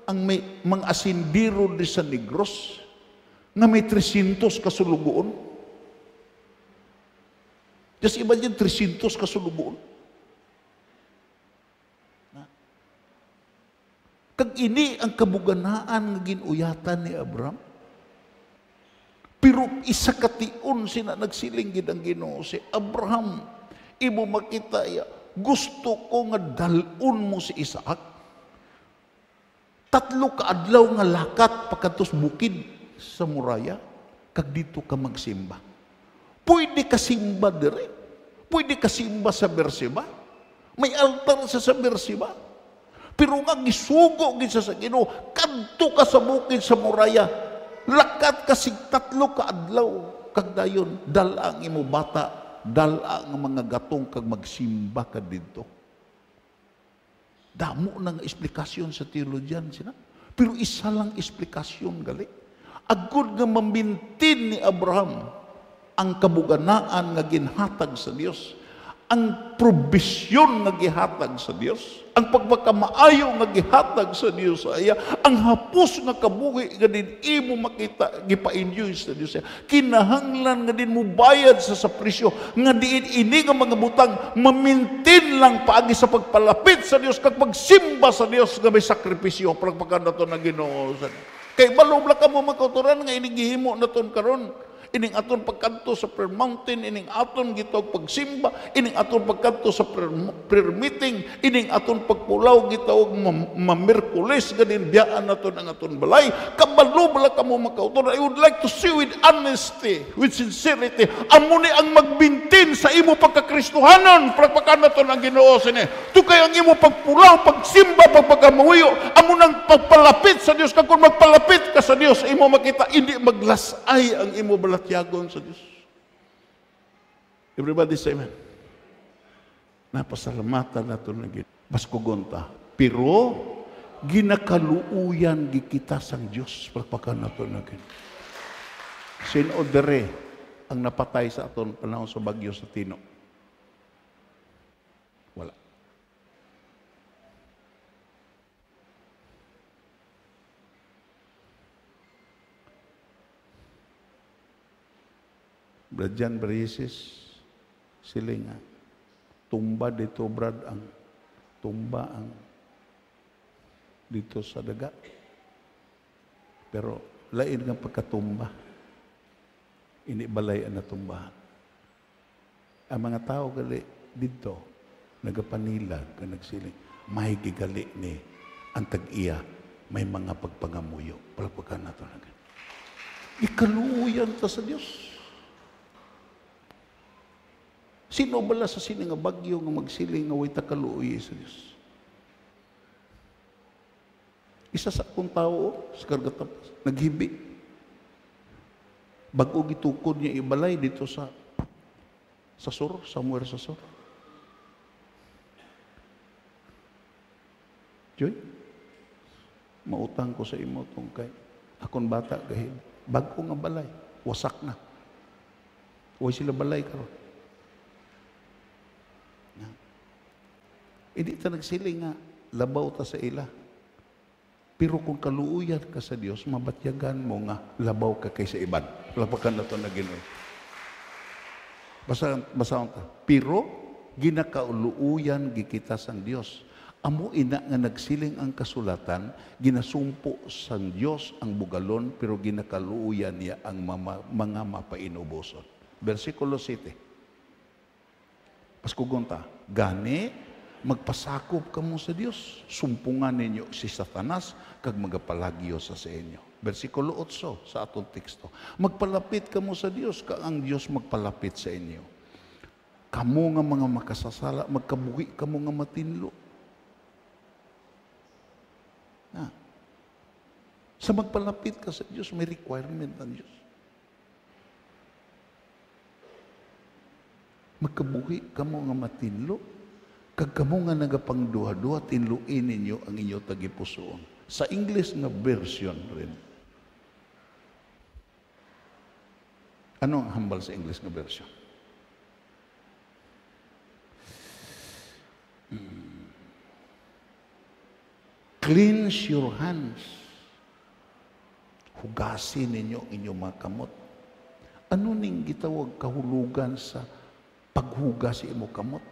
ang may mga asindiro di sa Negros, nga may 300 kasulugoon? Just imagine 300 kasulugoon. Kag ini ang kabuganaan nga ginuyatan ni Abraham. Pero isa kation sina nagsiling gid ang Ginoo si Abraham. Imo makita ya, gusto ko nga dalon mo si Isaac. 3 ka adlaw nga lakat pagkantos bukid sa Moraya, kag dito ka magsimba. Pwede ka simba dire. Pwede ka simba sa Berseba. May altar sa Berseba. Pero nga gisugo gid sa Ginoo, kadto ka sa bukid sa Moraya. Lakat ka sig 3 ka adlaw kag dayon dala ang imo bata, dala ang mga gatong kag magsimba ka didto. Damo nang eksplikasyon sa teologyan sila. Pero isa lang eksplikasyon gali. Agud nga mamintin ni Abraham ang kabuganaan nga ginhatag sa Dios, ang probisyon nga gihatag sa Dios, ang pagmakamaayo nga gihatag sa Dios sa iya, ang hapos nga kabuhi nga din imo makita gipa-enjoy sa Dios. Kinahanglan nga din mo bayad sa presyo nga diin ini nga mga butang mamintin lang paagi sa pagpalapit sa Dios kag pagsimba sa Dios nga may sakripisyo pagpakanda to na Ginoo. Kay balom lang ka mo makauturan nga ining gihimo naton karon. Ining aton pagkanto sa prayer mountain, ining aton gitawag pagsimba, ining aton pagkanto sa prayer meeting, ining aton pagpulaw gitawag mamirkulis ganin biyaan naton ang aton balay. Kabalo bala ka mo makauturan. I would like to see with honesty, with sincerity, amo ni ang magbintin sa imo pagkakristohanon, pagpakan naton ang Ginoo sini. Tu kay ang imo pagpulaw, pagsimba, pagpagamuyo, amo nang pagpalapit sa Dios. Kag kung magpalapit ka sa Dios, imo makita hindi maglasay ang imo balatyagon sa Diyos. Everybody say amen. Napasalamatan nato na baskugonta. Pero ginakaluuyan gikita sang Diyos pagpakan nato na sinodere ang napatay sa aton panahon sa bagyo sa Tino. Wala. Bradyan Barisis, sila nga, tumba dito brad ang tumba ang dito sa daga. Pero lain nga pagkatumba, inibalay ang natumbahan. Ang mga tao gali dito, nagapanilag, nagsiling, may gigali ni ang tag-iya, may mga pagpangamuyo. Palagpakan nato na. Ikaluuyan ta sa Diyos. Sino bala sa sini nga bagyo nga magsiling nga way takaluoy sa Dios? Isa sa akong tao sa kargatap naghibi. Bago gitukod niya ibalay dito sa sur, somewhere sa sur. Joy, mautang ko sa imo tong kay akon bata gahid. Bago nga balay, wasak na. Way sila balay karon. Hindi ta nagsiling nga, labaw ta sa ila. Pero kung kaluuyan ka sa Dios, mabatyagan mo nga, labaw ka kay sa iban. Lapakan na ito na Ginoo. Basahon ta. Pero, ginakauluuyan gikita sang Dios. Amo ina nga nagsiling ang kasulatan, ginasumpo sang Dios ang bugalon, pero ginakaluuyan niya ang mga mapainuboson. Versikulo 7. Paskugon ta, gani, magpasakop kamo sa Dios, sumpungan ninyo si Satanas kag magapalagyo sa inyo. Versikulo 8 sa atong teksto. Magpalapit kamo sa Dios kag ang Dios magpalapit sa inyo. Kamo nga mga makasasala, magkabuhi kamo nga matinlo. Sa magpalapit ka sa Dios, may requirement ang Dios. Magkabuhi kamo nga matinlo. Kag kamo nga nagapangduha-duha, tinluin ninyo ang inyo tagipusoon. Sa English nga version rin. Ano ang hambal sa English nga version? Cleanse your hands. Hugasin ninyo ang inyong mga kamot. Ano ning gitawag kahulugan sa paghugas sa imo kamot?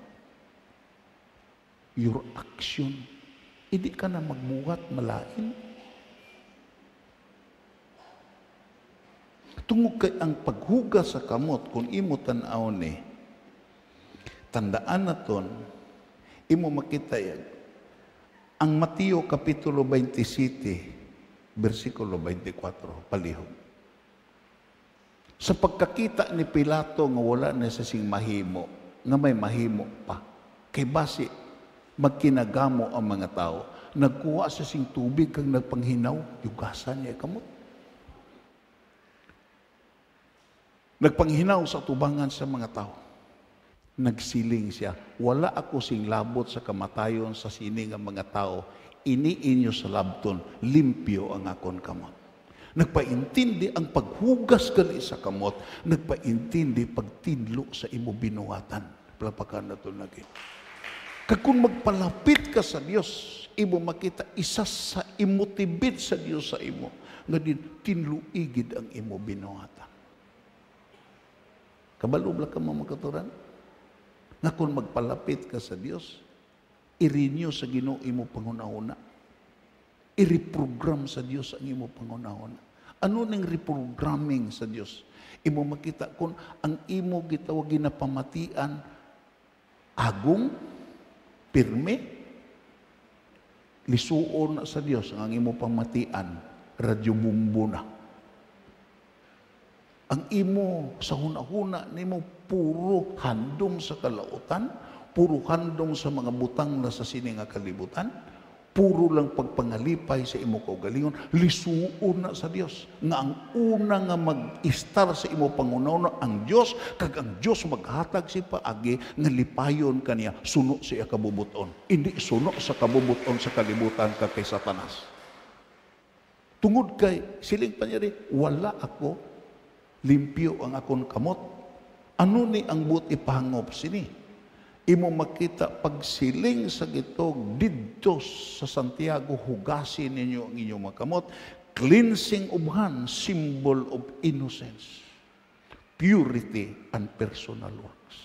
Your action. Hindi ka na magbuhat malain. Tungod kay ang paghugas sa kamot, kung imo tan-aw ni, tandaan naton, imo makita yan. Ang Mateo Kapitulo 27, versikulo 24, palihog. Sa pagkakita ni Pilato nga wala na sa sing mahimo, nga may mahimo pa. Kay basi, magkinagamo ang mga tao. Nagkuha sa sing tubig kang nagpanghinaw, yugasan niya kamot. Nagpanghinaw sa tubangan sa mga tao. Nagsiling siya, wala ako sing labot sa kamatayon sa sining ang mga tao, ini inyo sa labton, limpyo ang akon kamot. Nagpaintindi ang paghugas gali sa kamot, nagpaintindi pagtinlo sa imo binuhatan. Palapakan na ito lagi. Kag kung magpalapit ka sa Dios, imo makita isa sa imotibid sa Dios sa imo, nga din tinluigid ang imo binuhatan. Kabalo ka mo makaturan? Nga kung magpalapit ka sa Dios, i-renew sa Ginoo imo pangunahuna. I-reprogram sa Dios ang imo pangunahuna. Ano ning reprogramming sa Dios? Imo makita kung ang imo gitawag ginapamatian agong, pirme, lisuon na sa Dios ang imo pamatian, radyo bumbo na. Ang imo sa huna-huna nimo puro handom sa kalautan, puro handom sa mga butang na sa sini nga kalibutan, puro lang pagpangalipay sa imo kaugalingon, lisuon na sa Dios. Nga ang una nga mag-istar sa imo pangunaw ang Dios, kag ang Dios maghatag si paagi nga lipayon kaniya suno siya kabubuton. Hindi suno sa kabubuton sa kalibutan kay Satanas. Tungod kay siling pa niya rin, wala ako, limpyo ang akon kamot. Ano ni ang but ipahangop sini? Imo makita pagsiling sa gitog didto sa Santiago, hugasin ninyo ang inyong makamot. Cleansing of hands, symbol of innocence, purity, and personal works.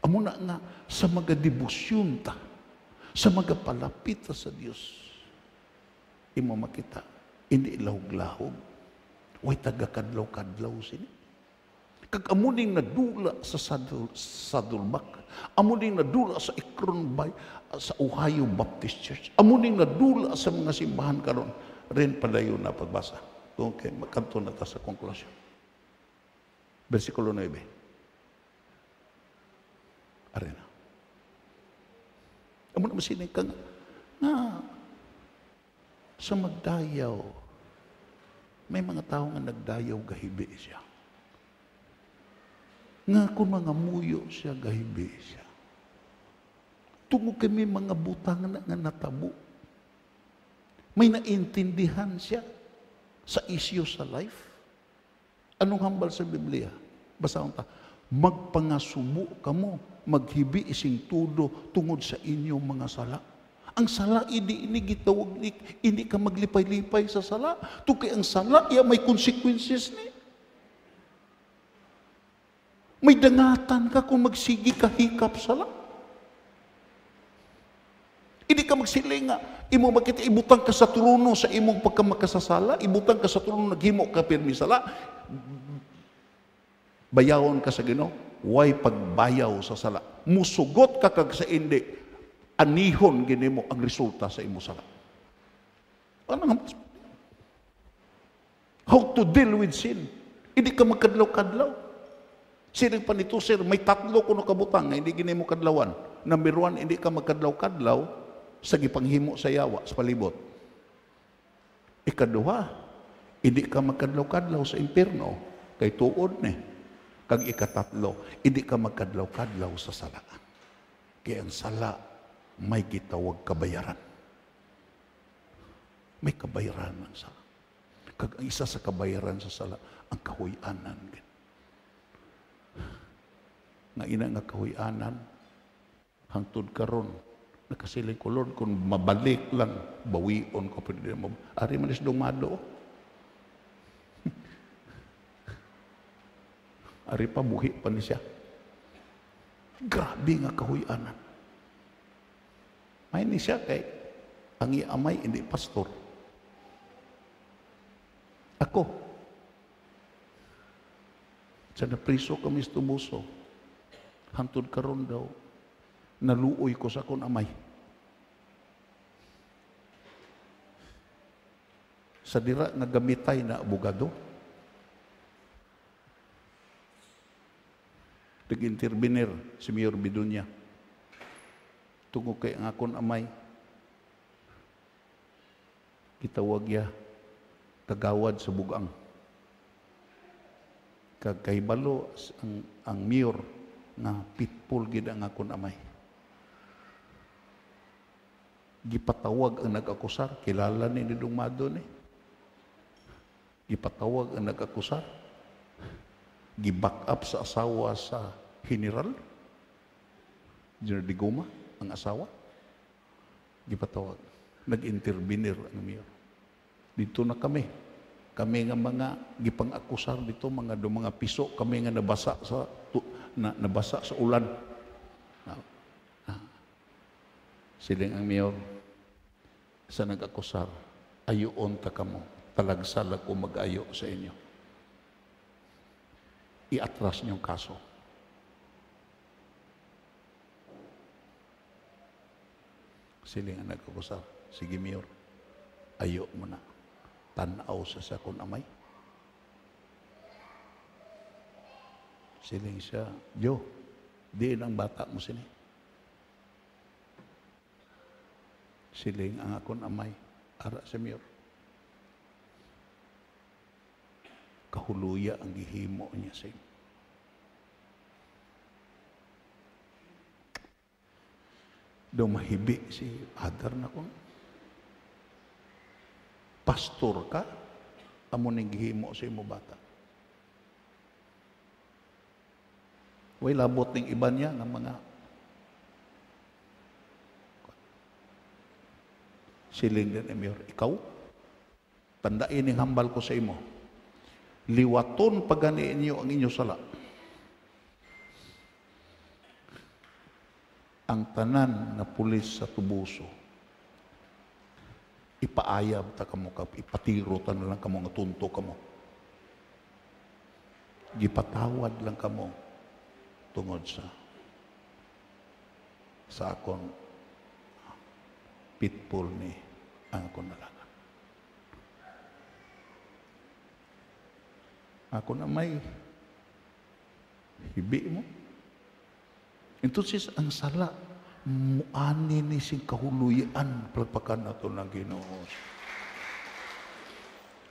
Amo na nga sa mga debosyon ta, sa mga palapit ta sa Dios, imo makita, hindi lahog-lahog. Way taga-kadlaw-kadlaw sini. Kag amuning nadula sa Saddleback, amuning nadula sa Akron Bay, sa Ohio Baptist Church, amuning nadula sa mga simbahan karon, rin padayon na pagbasa. Okay, magkanto na ta sa konklusyon. Versikulo 9. Arena. Amo na masinig ka nga sa magdayaw, may mga tao nga nagdayaw gahibi siya. Nga kung mga muyo siya, gahibi siya. Tungod kami mga butang na nga natabo. May naintindihan siya sa issue sa life. Anong hambal sa Biblia? Basahon ta, magpangasubo kamo, maghibi ising tudo tungod sa inyong mga sala. Ang sala, hindi gitawag, hindi ka maglipay-lipay sa sala. Tukay ang sala, may consequences ni. May dangatan ka kung magsigi ka hikap sala. Hindi ka magsiling nga, imo makita, ibutang ka sa trono sa imong pagkamakasasala, ibutang ka sa trono, naghimo ka pirmi sala, bayawon ka sa Ginoo, way pagbayaw sa sala. Musugot ka kag sa indi, anihon ginimo ang resulta sa imo sala. How to deal with sin? Hindi ka magkadlaw-kadlaw. Sining pa nito, sir, may 3 kuno kabutang nga hindi ginimo kadlawan. Number 1, hindi ka magkadlaw-kadlaw sa gipanghimo sa yawa sa palibot. Ikaduha, hindi ka magkadlaw-kadlaw sa impierno kay tuod ni. Kag ikatatlo, hindi ka magkadlaw-kadlaw sa sala. Kaya ang sala may gitawag kabayaran. May kabayaran ng sala. Kag ang isa sa kabayaran sa sala, ang kahuyanan. Nga ina nga kahuyanan, hangtod karon, nakasiling ko, Lord, kung mabalik lang, bawion ko, pwede mo. Ari manis dumado. Ari pa, buhi pa ni siya. Grabe nga kahuyanan. May ni siya kay ang iamay, hindi pastor. Ako, sa napriso kami sa Tubuso, hantod karon daw, naluoy ko sa akong amay. Sa dira nga gamitay na abogado, Nag-intervenir si Mayor Bidunya. Tungo kay ang akon amay. Gitawag ya kagawad sa bugang. Kagkaibalo ang mayor na pitbull gid ang akon amay. Gipatawag ang nag-akusar, kilala ni Dumado ni. Gipatawag ang nag-akusar. Gi-back up sa asawa sa general. General Digoma, ang asawa. Gipatawag. Nag-intervenir ang mayor. Dito na kami. Kami nga mga gipang-akusar dito, mga piso, kami nga nabasa sa ulan. Siling ang mayor, sa nag-akusar, ayoon ta kamo, talagsal ako mag-ayo sa inyo. I-atras niyong kaso. Siling ang nag-akusar, sige mayor, ayo mo na. Tanaw sa sakon amay. Siling siya, Diyo, diin ang bata mo sini. Siling ang akon amay, ara sa mayor. Kahuluya ang gihimo niya sa inyo. Dumahibi si Adar na kung pastor ka, amo ning gihimo sa imo bata. Way labot ning iba niya ng mga siling din mayor, ikaw tandain ning hambal ko sa imo. Liwaton pagani inyo ang inyo sala. Ang tanan na pulis sa Tubuso, ipaayab ta kamo, ipatiro ta na lang kamo nga tunto kamo. Gipatawad lang kamo tungod sa akong pitbull ni ang akong nalaga. Ako na may hibi mo. Entonces, ang sala, muani ni sing kahuluyan, palpakan na ito ng Ginoo.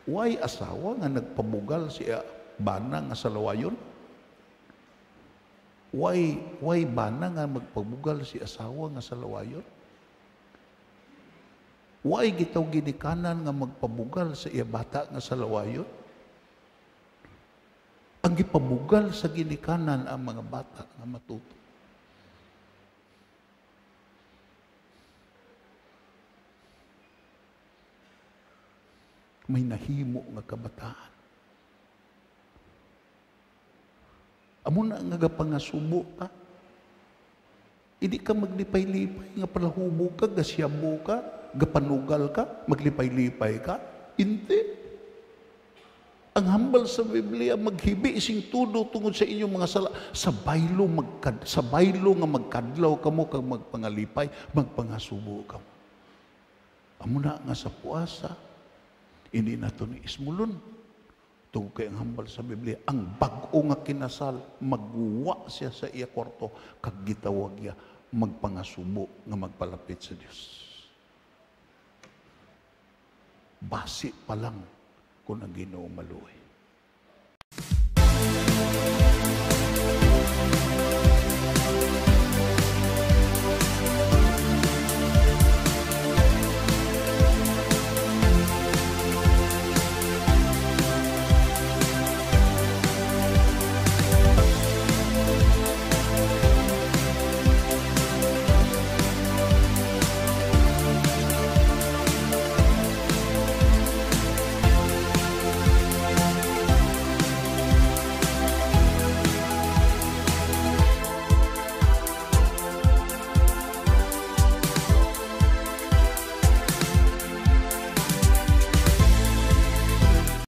Why asawa nga nagpabugal siya bana nga sa lawayon? Why bana nga magpabugal si asawa nga sa lawayon? Why gitaw ginikanan nga magpabugal sa iya bata nga sa lawayon? Ang gipabugal sa ginikanan ang mga bata nga matuto. May nahimo nga kabataan. Amo na nga gapangasubo ka. Hindi ka maglipay-lipay nga palahubo ka, gasyabo ka, gapanugal ka, maglipay-lipay ka. Hindi. Ang hambal sa Biblia, maghibi sing tudo tungod sa inyong mga sala. Sa baylo nga magkadlaw kamo kag magpangalipay, magpangasubo kamo. Amo na nga sa puasa, hindi na ito ni ismulon. Tungkol kay ang hambal sa Biblia, ang bag-o nga kinasal, magwa siya sa iya kwarto, kag gitawag niya, magpangasubo nga magpalapit sa Diyos. Basi pa lang kung ang Ginoo maluoy.